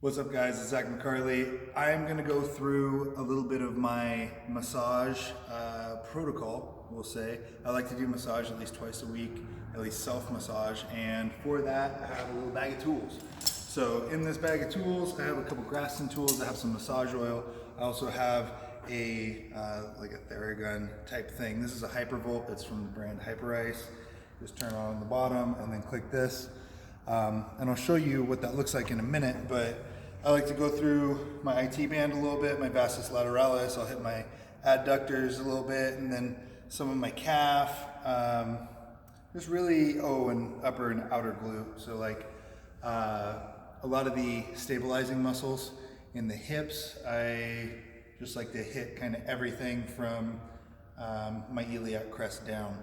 What's up, guys? It's Zach McCarley. I'm going to go through a little bit of my massage protocol, we'll say. I like to do massage at least twice a week, at least self-massage, and for that I have a little bag of tools. So in this bag of tools, I have a couple Graston tools. I have some massage oil. I also have a like a Theragun type thing. This is a Hypervolt. It's from the brand Hyperice. Just turn on the bottom and then click this. And I'll show you what that looks like in a minute, but I like to go through my IT band a little bit, my vastus lateralis. I'll hit my adductors a little bit, and then some of my calf. Just really, and upper and outer glute. So like a lot of the stabilizing muscles in the hips, I just like to hit kind of everything from my iliac crest down.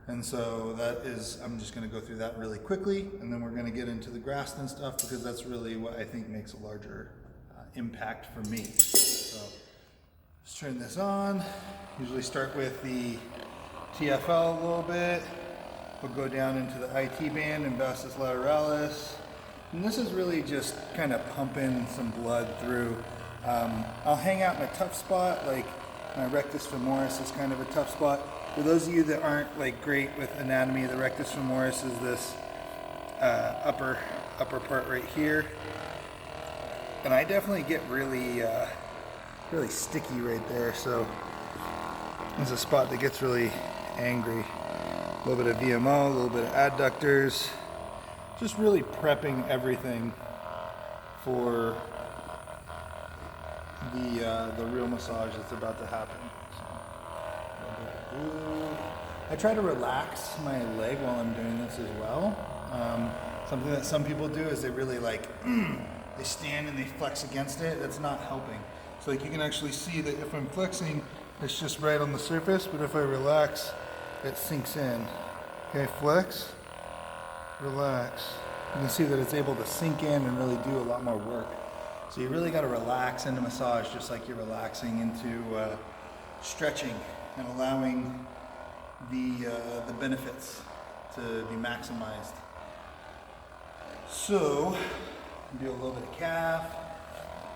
And so that is, I'm just going to go through that really quickly, and then we're going to get into the Graston stuff because that's really what I think makes a larger impact for me. So let's turn this on. Usually start with the TFL a little bit. We'll go down into the IT band and vastus lateralis. And this is really just kind of pumping some blood through. I'll hang out in a tough spot, like my rectus femoris is kind of a tough spot. For those of you that aren't like great with anatomy, the rectus femoris is this upper part right here, and I definitely get really sticky right there. So it's a spot that gets really angry. A little bit of VMO, a little bit of adductors, just really prepping everything for the real massage that's about to happen. I try to relax my leg while I'm doing this as well. Something that some people do is they really like, they stand and they flex against it. That's not helping. So like you can actually see that if I'm flexing, it's just right on the surface, but if I relax, it sinks in. Okay, flex, relax. You can see that it's able to sink in and really do a lot more work. So you really got to relax into massage just like you're relaxing into stretching and allowing the benefits to be maximized. So do a little bit of calf,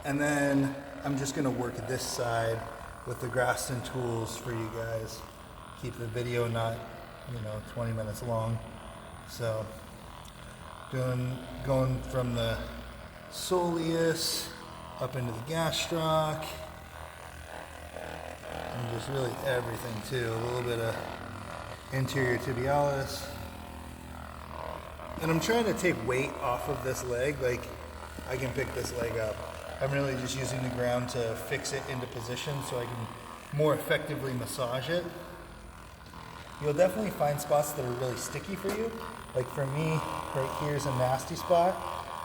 and then I'm just going to work this side with the Graston tools for you guys. Keep the video not 20 minutes long. So going from the soleus up into the gastroc. And just really everything too. A little bit of anterior tibialis. And I'm trying to take weight off of this leg. Like I can pick this leg up. I'm really just using the ground to fix it into position so I can more effectively massage it. You'll definitely find spots that are really sticky for you. Like for me, right here is a nasty spot.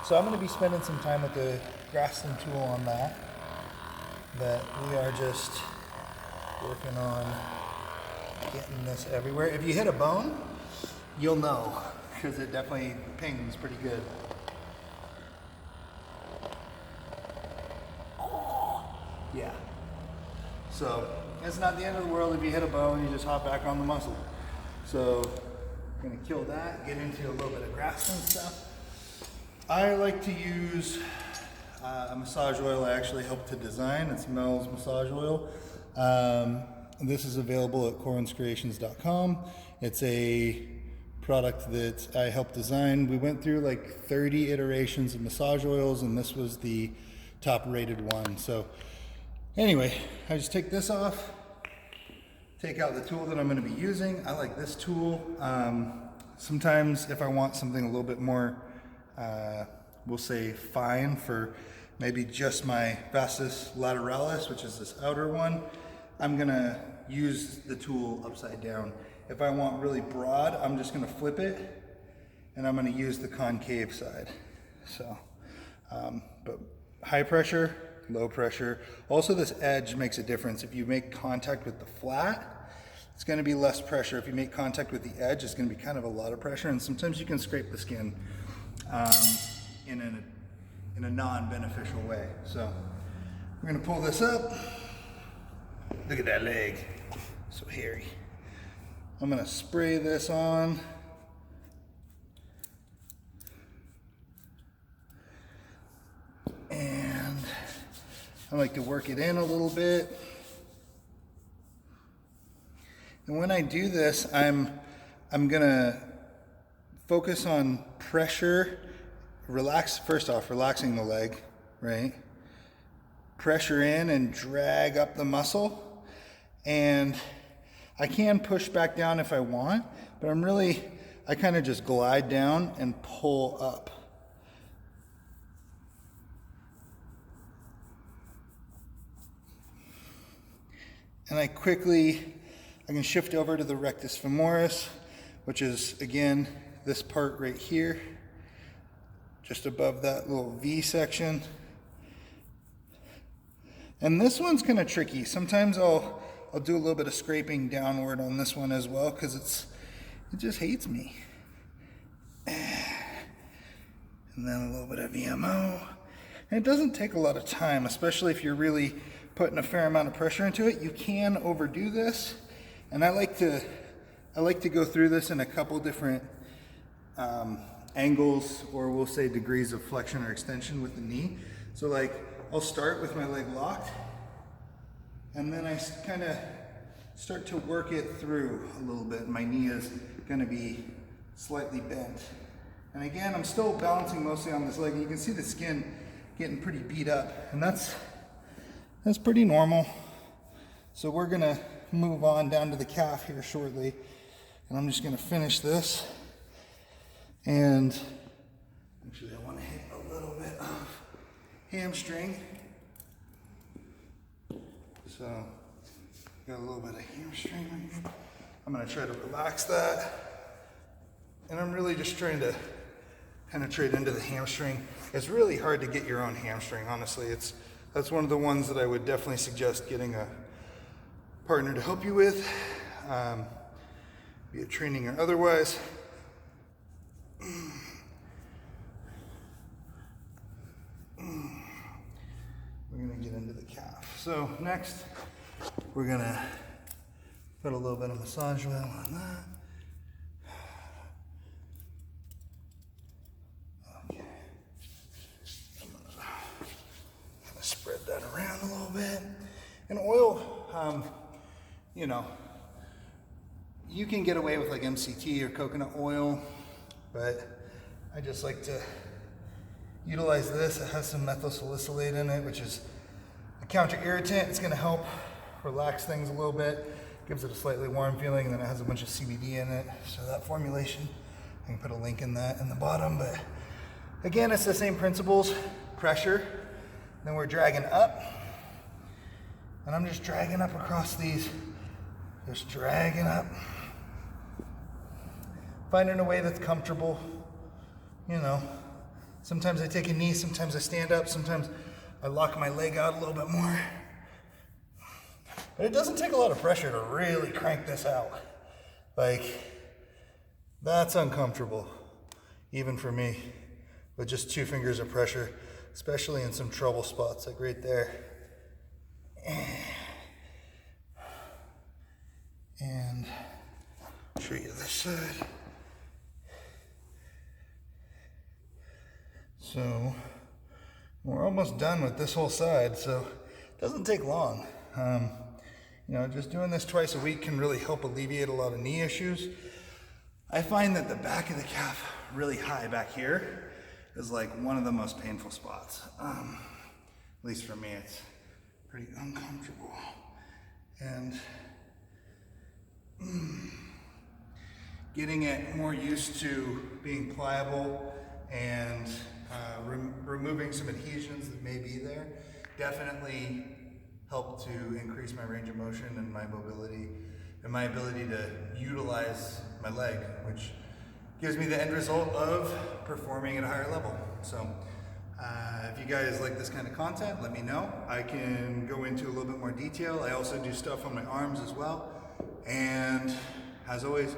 So I'm going to be spending some time with the Graston tool on that. But we are just working on getting this everywhere. If you hit a bone, you'll know because it definitely pings pretty good. Yeah. So it's not the end of the world if you hit a bone, you just hop back on the muscle. So I'm gonna kill that, get into a little bit of Graston stuff. I like to use a massage oil I actually helped to design. It's Mel's massage oil. This is available at corinthcreations.com. It's a product that I helped design. We went through like 30 iterations of massage oils, and this was the top rated one. So anyway, I just take this off, take out the tool that I'm going to be using. I like this tool. Sometimes if I want something a little bit more, we'll say fine for maybe just my vastus lateralis, which is this outer one, I'm gonna use the tool upside down. If I want really broad, I'm just gonna flip it and I'm gonna use the concave side. So, but high pressure, low pressure. Also this edge makes a difference. If you make contact with the flat, it's gonna be less pressure. If you make contact with the edge, it's gonna be kind of a lot of pressure, and sometimes you can scrape the skin in a non-beneficial way. So we're gonna pull this up. Look at that leg, so hairy. I'm gonna spray this on. I like to work it in a little bit. And when I do this, I'm gonna focus on pressure, relaxing the leg, right? Pressure in and drag up the muscle. And I can push back down if I want, but I kind of just glide down and pull up. And I can shift over to the rectus femoris, which is, again, this part right here, just above that little V section. And this one's kind of tricky. Sometimes I'll do a little bit of scraping downward on this one as well, because it just hates me. And then a little bit of VMO. And it doesn't take a lot of time, especially if you're really putting a fair amount of pressure into it. You can overdo this, and I like to go through this in a couple different angles, or we'll say degrees of flexion or extension with the knee. So like, I'll start with my leg locked, and then I kind of start to work it through a little bit. My knee is going to be slightly bent, and again, I'm still balancing mostly on this leg. You can see the skin getting pretty beat up, and that's pretty normal. So we're gonna move on down to the calf here shortly, and I'm just gonna finish this. And actually, I want to hit a little bit of hamstring. So got a little bit of hamstring right here. I'm gonna try to relax that, and I'm really just trying to penetrate into the hamstring. It's really hard to get your own hamstring, honestly. That's one of the ones that I would definitely suggest getting a partner to help you with, be it training or otherwise. We're gonna get into the calf. So next, we're gonna put a little bit of massage oil on that. Spread that around a little bit. And oil, you know, you can get away with like MCT or coconut oil, but I just like to utilize this. It has some methyl salicylate in it, which is a counter irritant. It's going to help relax things a little bit, gives it a slightly warm feeling, and then it has a bunch of CBD in it. So that formulation, I can put a link in that in the bottom, but again, it's the same principles. Pressure. Then we're dragging up, and I'm just dragging up across these, just dragging up, finding a way that's comfortable. You know, sometimes I take a knee, sometimes I stand up, sometimes I lock my leg out a little bit more. But it doesn't take a lot of pressure to really crank this out. Like, that's uncomfortable, even for me, with just 2 fingers of pressure. Especially in some trouble spots, like right there. And show you this side. So we're almost done with this whole side, so it doesn't take long. You know, just doing this twice a week can really help alleviate a lot of knee issues. I find that the back of the calf, really high back here, is like one of the most painful spots. At least for me, it's pretty uncomfortable. And getting it more used to being pliable and removing some adhesions that may be there definitely helped to increase my range of motion and my mobility and my ability to utilize my leg, which gives me the end result of performing at a higher level. So if you guys like this kind of content, let me know. I can go into a little bit more detail. I also do stuff on my arms as well. And as always,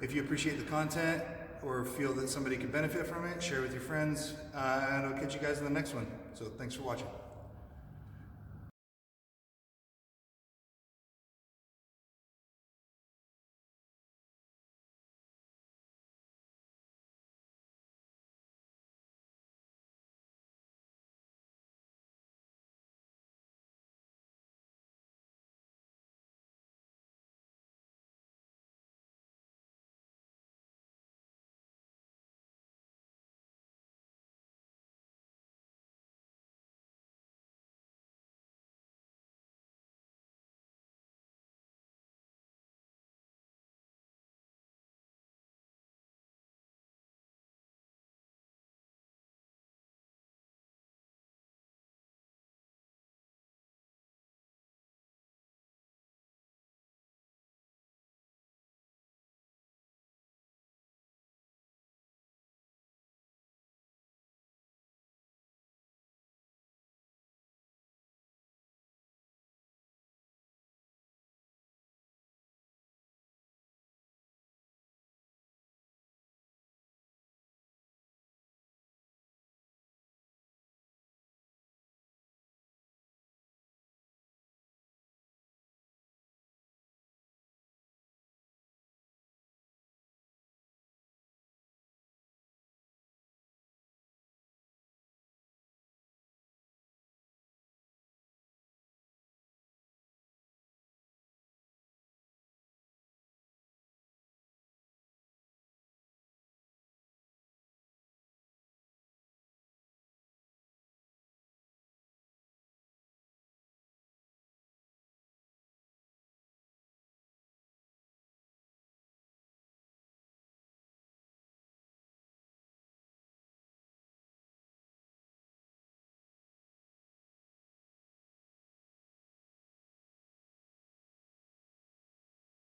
if you appreciate the content or feel that somebody could benefit from it, share with your friends, and I'll catch you guys in the next one. So thanks for watching.